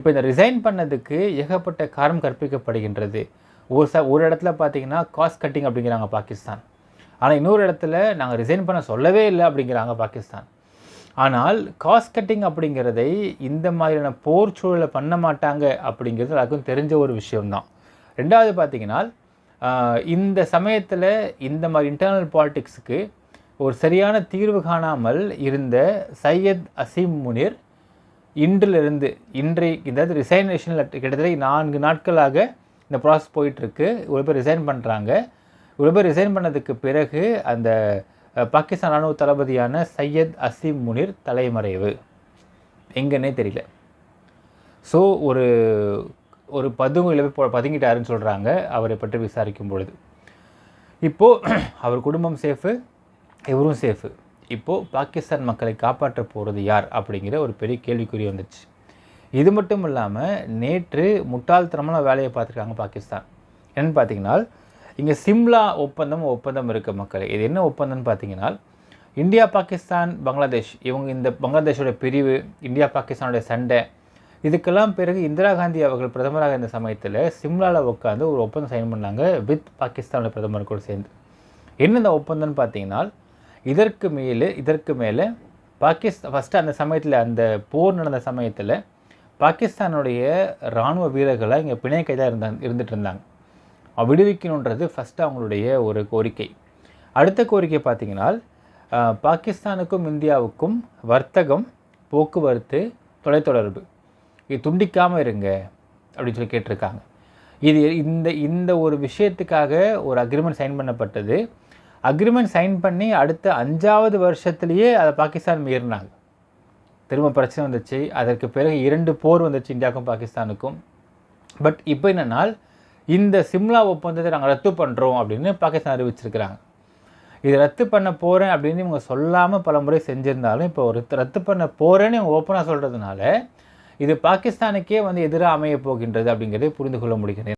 இப்போ இந்த ரிசைன் பண்ணதுக்கு ஏகப்பட்ட காரணம் கற்பிக்கப்படுகின்றது. ஒரு இடத்துல பார்த்தீங்கன்னா காஸ்ட் கட்டிங் அப்படிங்கிறாங்க பாகிஸ்தான். ஆனால் இன்னொரு இடத்துல நாங்கள் ரிசைன் பண்ண சொல்லவே இல்லை அப்படிங்கிறாங்க பாகிஸ்தான். ஆனால் காஸ்ட் கட்டிங் அப்படிங்கிறதை இந்த மாதிரியான போர் சூழலை பண்ண மாட்டாங்க அப்படிங்கிறது எல்லாருக்கும் தெரிஞ்ச ஒரு விஷயம்தான். ரெண்டாவது பார்த்தீங்கன்னா இந்த சமயத்தில் இந்த மாதிரி இன்டர்னல் பாலிடிக்ஸுக்கு ஒரு சரியான தீர்வு காணாமல் இருந்த சையத் அசீம் முனீர் இன்றைக்கு அதாவது ரிசைனேஷனில் கிட்டத்தட்ட 4 நாட்களாக இந்த ப்ராசஸ் போயிட்டுருக்கு. இவ்வளோ பேர் ரிசைன் பண்ணுறாங்க. இவ்வளோ பேர் ரிசைன் பண்ணதுக்கு பிறகு அந்த பாகிஸ்தான் ராணுவ தளபதியான சையத் அசீம் முனீர் தலைமறைவு எங்கன்னே தெரியல. ஸோ ஒரு பதுங்குயில் போய் பதுங்கிட்டாருன்னு சொல்கிறாங்க அவரை பற்றி விசாரிக்கும் பொழுது. இப்போது அவர் குடும்பம் சேஃபு, இவரும் சேஃபு. இப்போது பாகிஸ்தான் மக்களை காப்பாற்ற போகிறது யார் அப்படிங்கிற ஒரு பெரிய கேள்விக்குறி வந்துச்சு. இது மட்டும் இல்லாமல் நேற்று முட்டாள்தனமான வேலையை பார்த்துருக்காங்க பாகிஸ்தான். என்னென்னு பார்த்தீங்கன்னா இங்கே சிம்லா ஒப்பந்தம் இருக்க மக்கள். இது என்ன ஒப்பந்தம்னு பார்த்தீங்கன்னா இந்தியா, பாகிஸ்தான், பங்களாதேஷ் இந்த பங்களாதேஷோட பிரிவு, இந்தியா பாகிஸ்தானுடைய சண்டை, இதுக்கெல்லாம் பிறகு இந்திரா காந்தி அவர்கள் பிரதமராக இருந்த சமயத்தில் சிம்லாவில் உட்காந்து ஒரு ஒப்பந்தம் சைன் பண்ணாங்க வித் பாகிஸ்தானோட பிரதமர் கூட சேர்ந்து. என்ன இந்த ஒப்பந்தம்னு பார்த்தீங்கன்னா இதற்கு மேலே ஃபஸ்ட்டு அந்த சமயத்தில் அந்த போர் நடந்த சமயத்தில் பாகிஸ்தானுடைய இராணுவ வீரர்களாக இங்கே பிணை கைதாக இருந்துட்டு இருந்தாங்க. விடுவிக்கணுன்றது ஃபஸ்ட்டு அவங்களுடைய ஒரு கோரிக்கை. அடுத்த கோரிக்கை பார்த்திங்கன்னா பாகிஸ்தானுக்கும் இந்தியாவுக்கும் வர்த்தகம், போக்குவரத்து, தொலைத்தொடர்பு இது துண்டிக்காமல் இருங்க அப்படின்னு சொல்லி கேட்டிருக்காங்க. இது இந்த ஒரு விஷயத்துக்காக ஒரு அக்ரிமெண்ட் சைன் பண்ணப்பட்டது. அக்ரிமெண்ட் சைன் பண்ணி அடுத்த 5வது வருஷத்துலேயே அதை பாகிஸ்தான் மீறினாங்க. திரும்ப பிரச்சனை வந்துச்சு. அதற்கு பிறகு 2 போர் வந்துச்சு இந்தியாவுக்கும் பாகிஸ்தானுக்கும். பட் இப்போ என்னென்னா இந்த சிம்லா ஒப்பந்தத்தை நாங்கள் ரத்து பண்ணுறோம் அப்படின்னு பாகிஸ்தான் அறிவிச்சிருக்கிறாங்க. இது ரத்து பண்ண போகிறேன் அப்படின்னு இவங்க சொல்லாமல் பல முறை செஞ்சுருந்தாலும் இப்போ ரத்து பண்ண போகிறேன்னு இவங்க ஓப்பனாக சொல்கிறதுனால இது பாகிஸ்தானுக்கே எதிராக அமைய போகின்றது அப்படிங்கிறதை புரிந்து கொள்ள முடிகிறது.